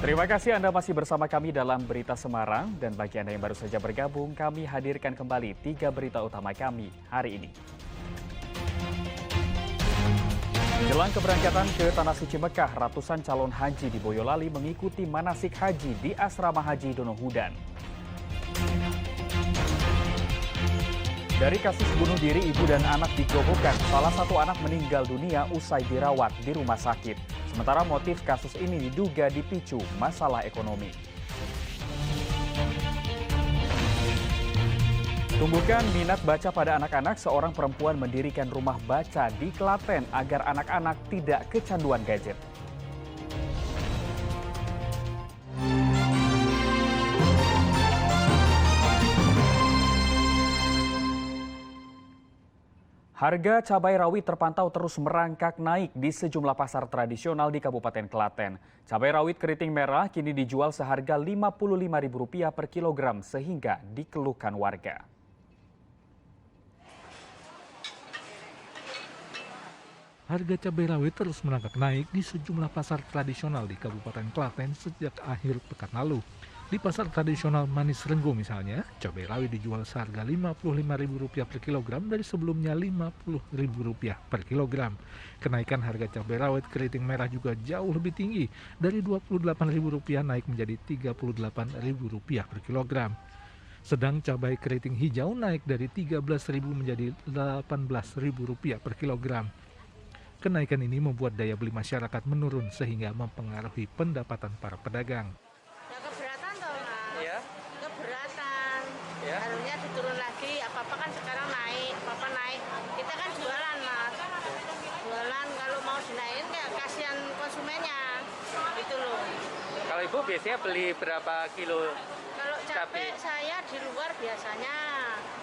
Terima kasih Anda masih bersama kami dalam Berita Semarang, dan bagi Anda yang baru saja bergabung, kami hadirkan kembali 3 berita utama kami hari ini. Jelang keberangkatan ke Tanah Suci Mekah, ratusan calon haji di Boyolali mengikuti manasik haji di Asrama Haji Donohudan. Dari kasus bunuh diri ibu dan anak di Grobogan, salah satu anak meninggal dunia usai dirawat di rumah sakit. Sementara motif kasus ini diduga dipicu masalah ekonomi. Tumbuhkan minat baca pada anak-anak, seorang perempuan mendirikan rumah baca di Klaten agar anak-anak tidak kecanduan gadget. Harga cabai rawit terpantau terus merangkak naik di sejumlah pasar tradisional di Kabupaten Klaten. Cabai rawit keriting merah kini dijual seharga Rp55.000 per kilogram sehingga dikeluhkan warga. Harga cabai rawit terus merangkak naik di sejumlah pasar tradisional di Kabupaten Klaten sejak akhir pekan lalu. Di pasar tradisional Manis Renggo misalnya, cabai rawit dijual seharga Rp55.000 per kilogram dari sebelumnya Rp50.000 per kilogram. Kenaikan harga cabai rawit keriting merah juga jauh lebih tinggi, dari Rp28.000 naik menjadi Rp38.000 per kilogram. Sedang cabai keriting hijau naik dari Rp13.000 menjadi Rp18.000 per kilogram. Kenaikan ini membuat daya beli masyarakat menurun sehingga mempengaruhi pendapatan para pedagang. Ya. Harusnya diturun lagi, apa-apa kan sekarang naik, apa-apa naik. Kita kan jualan, Mas. Jualan, kalau mau dinaikin ya kasihan konsumennya. Gitu loh. Kalau Ibu biasanya beli berapa kilo? Kalau cabai saya di luar biasanya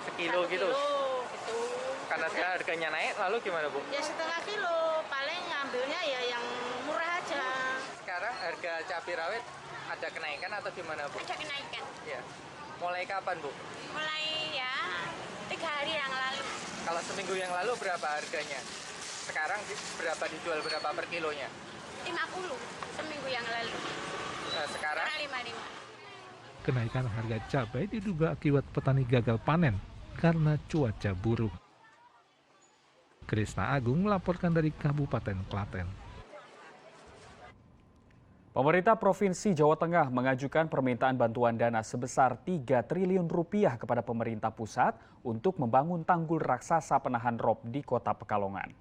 sekilo gitu. Gitu. Karena sekarang harganya naik, lalu gimana, Bu? Ya setengah kilo, paling ngambilnya ya yang murah aja. Sekarang harga cabai rawit ada kenaikan atau gimana, Bu? Ada kenaikan. Ya. Mulai kapan, Bu? Mulai ya 3 hari yang lalu. Kalau seminggu yang lalu berapa harganya? Sekarang berapa dijual, berapa per kilonya? 50 seminggu yang lalu. Sekarang? 55. Kenaikan harga cabai diduga akibat petani gagal panen karena cuaca buruk. Krisna Agung melaporkan dari Kabupaten Klaten. Pemerintah Provinsi Jawa Tengah mengajukan permintaan bantuan dana sebesar Rp3 triliun kepada pemerintah pusat untuk membangun tanggul raksasa penahan rop di Kota Pekalongan.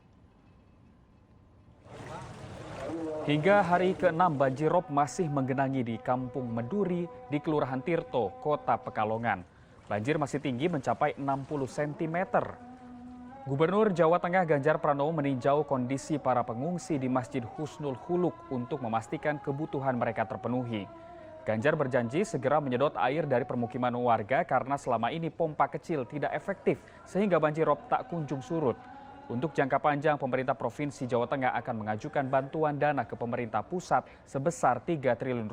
Hingga hari ke-6 banjir rop masih menggenangi di Kampung Meduri di Kelurahan Tirto, Kota Pekalongan. Banjir masih tinggi mencapai 60 cm. Gubernur Jawa Tengah Ganjar Pranowo meninjau kondisi para pengungsi di Masjid Husnul Khuluq untuk memastikan kebutuhan mereka terpenuhi. Ganjar berjanji segera menyedot air dari permukiman warga karena selama ini pompa kecil tidak efektif sehingga banjir rob tak kunjung surut. Untuk jangka panjang, pemerintah Provinsi Jawa Tengah akan mengajukan bantuan dana ke pemerintah pusat sebesar Rp3 triliun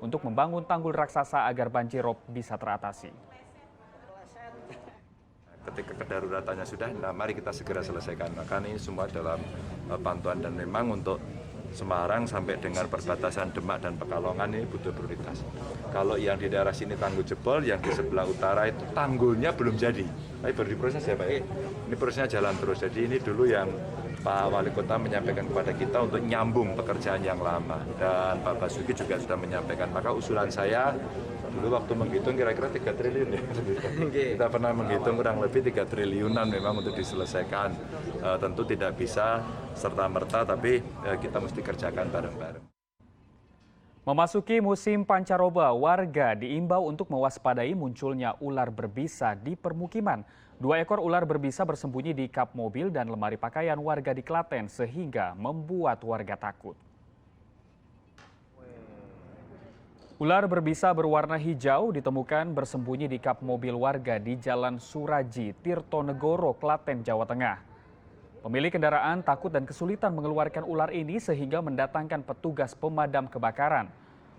untuk membangun tanggul raksasa agar banjir rob bisa teratasi. Ketika kedaruratannya sudah, nah mari kita segera selesaikan. Maka ini semua dalam pantauan dan memang untuk Semarang sampai dengan perbatasan Demak dan Pekalongan ini butuh prioritas. Kalau yang di daerah sini tanggul jebol, yang di sebelah utara itu tanggulnya belum jadi. Tapi baru diproses ya Pak. Ini prosesnya jalan terus. Jadi ini dulu yang Pak Wali Kota menyampaikan kepada kita untuk nyambung pekerjaan yang lama. Dan Pak Basuki juga sudah menyampaikan. Maka usulan saya dulu waktu menghitung kira-kira 3 triliun ya. Kita pernah menghitung kurang lebih 3 triliunan memang untuk diselesaikan. Tentu tidak bisa serta-merta, tapi kita mesti kerjakan bareng-bareng. Memasuki musim pancaroba, warga diimbau untuk mewaspadai munculnya ular berbisa di permukiman. 2 ekor ular berbisa bersembunyi di kap mobil dan lemari pakaian warga di Klaten sehingga membuat warga takut. Ular berbisa berwarna hijau ditemukan bersembunyi di kap mobil warga di Jalan Suraji, Tirtonegoro, Klaten, Jawa Tengah. Pemilik kendaraan takut dan kesulitan mengeluarkan ular ini sehingga mendatangkan petugas pemadam kebakaran.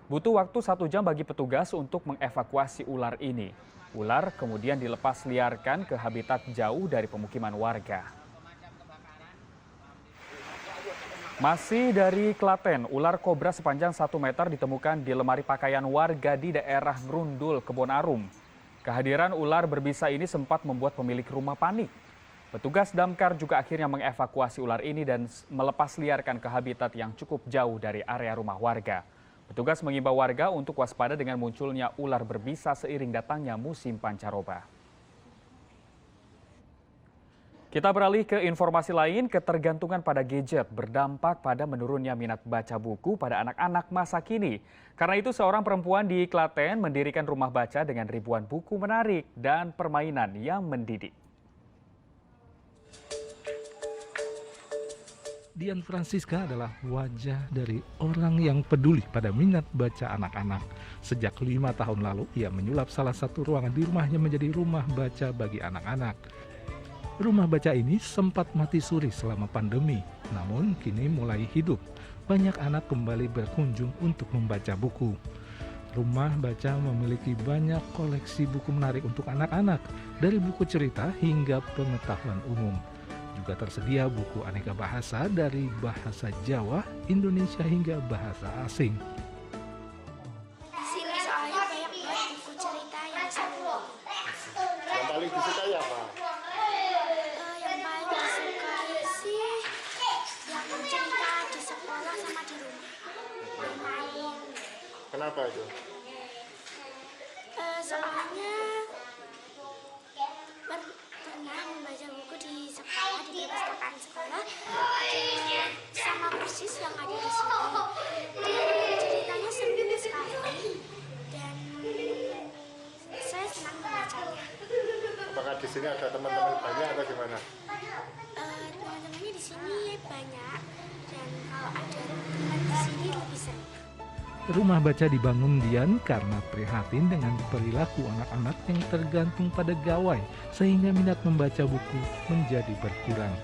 Butuh waktu 1 jam bagi petugas untuk mengevakuasi ular ini. Ular kemudian dilepas liarkan ke habitat jauh dari pemukiman warga. Masih dari Klaten, ular kobra sepanjang 1 meter ditemukan di lemari pakaian warga di daerah Ngrundul, Kebon Arum. Kehadiran ular berbisa ini sempat membuat pemilik rumah panik. Petugas damkar juga akhirnya mengevakuasi ular ini dan melepas liarkan ke habitat yang cukup jauh dari area rumah warga. Petugas mengimbau warga untuk waspada dengan munculnya ular berbisa seiring datangnya musim pancaroba. Kita beralih ke informasi lain, ketergantungan pada gadget berdampak pada menurunnya minat baca buku pada anak-anak masa kini. Karena itu seorang perempuan di Klaten mendirikan rumah baca dengan ribuan buku menarik dan permainan yang mendidik. Dian Francisca adalah wajah dari orang yang peduli pada minat baca anak-anak. Sejak 5 tahun lalu, ia menyulap salah satu ruangan di rumahnya menjadi rumah baca bagi anak-anak. Rumah baca ini sempat mati suri selama pandemi, namun kini mulai hidup. Banyak anak kembali berkunjung untuk membaca buku. Rumah baca memiliki banyak koleksi buku menarik untuk anak-anak, dari buku cerita hingga pengetahuan umum. Juga tersedia buku aneka bahasa dari bahasa Jawa, Indonesia hingga bahasa asing. Di sini soalnya banyak banget buku cerita yang seru. Yang paling disukai apa? Yang paling disukai sih yang cerita di sekolah sama di rumah main. Kenapa itu? Soalnya pernah membaca buku di sekolah, di perpustakaan sekolah, sama persis yang ada di sini. Dan ceritanya seru sekali dan saya senang membacanya. Apakah di sini ada teman-teman banyak atau gimana? Teman-temannya di sini banyak dan kalau ada teman di sini lebih seru. Rumah baca dibangun Dian karena prihatin dengan perilaku anak-anak yang tergantung pada gawai, sehingga minat membaca buku menjadi berkurang.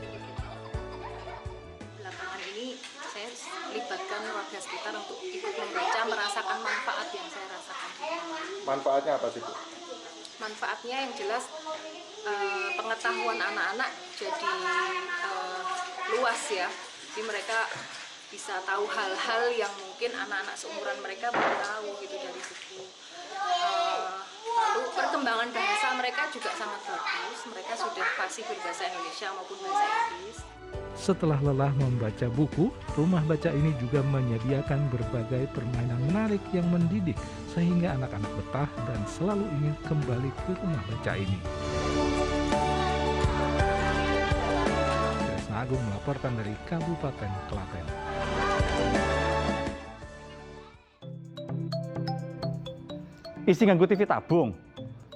Belakangan ini saya libatkan warga sekitar untuk ikut membaca, merasakan manfaat yang saya rasakan. Manfaatnya apa sih, Bu? Manfaatnya yang jelas pengetahuan anak-anak jadi luas ya. Jadi mereka bisa tahu hal-hal yang mungkin anak-anak seumuran mereka belum tahu gitu dari buku. Lalu perkembangan bahasa mereka juga sangat bagus. Mereka sudah fasih berbahasa Indonesia maupun bahasa Inggris. Setelah lelah membaca buku, rumah baca ini juga menyediakan berbagai permainan menarik yang mendidik, sehingga anak-anak betah dan selalu ingin kembali ke rumah baca ini. Tresna Agung melaporkan dari Kabupaten Klaten. Isi nganggo TV tabung.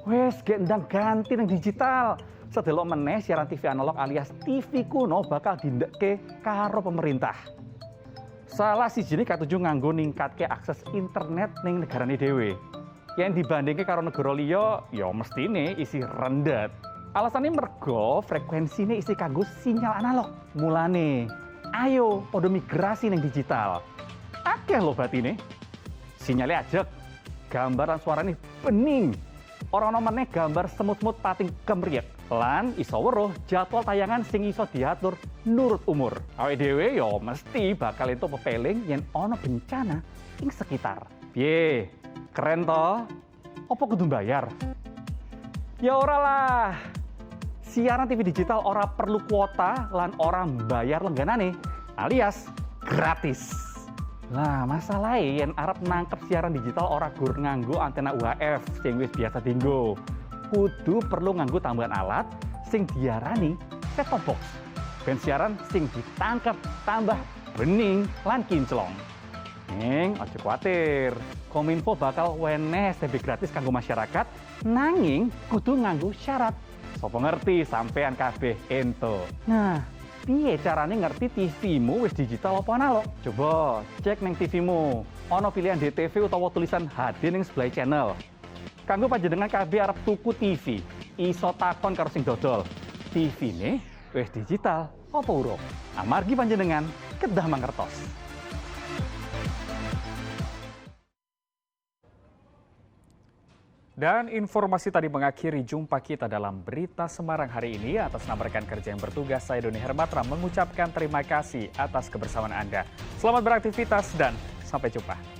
Wes gendang ganti nang digital. Sedelok meneh siaran TV analog alias TV kuno bakal dindekke karo pemerintah. Salah sijine katuju nganggo ningkatke akses internet ning negarane dhewe. Yen dibandingke karo negara liya, ya mestine isi rendet. Alasannya mergo frekuensine isi kanggo sinyal analog. Mulane, ayo podo migrasi ning digital. Akeh lho batine. Sinyale ajeg, gambar lan suarane bening. Ora ana meneh gambar semut-semut pating kemriyek. Lan iso weruh jadwal tayangan sing iso diatur nurut umur. Awake dhewe ya mesti bakal entuk pepeling yen ana bencana ing sekitar. Piye? Keren toh? Apa kudu bayar? Ya ora lah. Siaran TV digital ora perlu kuota lan ora bayar langganane, alias gratis. Lah, masalahnya yen arep nangkep siaran digital ora gur nganggo antena UHF sing wis biasa dienggo. Kudu perlu nganggo tambahan alat sing diarani set-top box. Ben siaran sing ditangkep tambah bening lan kinclong. Ning aja kuwatir, Kominfo bakal weneh STB gratis kanggo masyarakat, nanging kudu nganggo syarat. Sopo ngerti sampean kabeh ento. Nah, piye carane ngerti TV-mu wis digital apa analog? Coba cek neng TV-mu. Ono pilihan DTV utawa tulisan HD ning sebelah channel. Kanggo panjenengan kabeh arep tuku TV, iso takon karo sing dodol. TV-ne wis digital apa urung? Amargi panjenengan kedah mangertos. Dan informasi tadi mengakhiri jumpa kita dalam Berita Semarang hari ini. Atas nama rekan kerja yang bertugas, saya Doni Hermatra mengucapkan terima kasih atas kebersamaan Anda. Selamat beraktivitas dan sampai jumpa.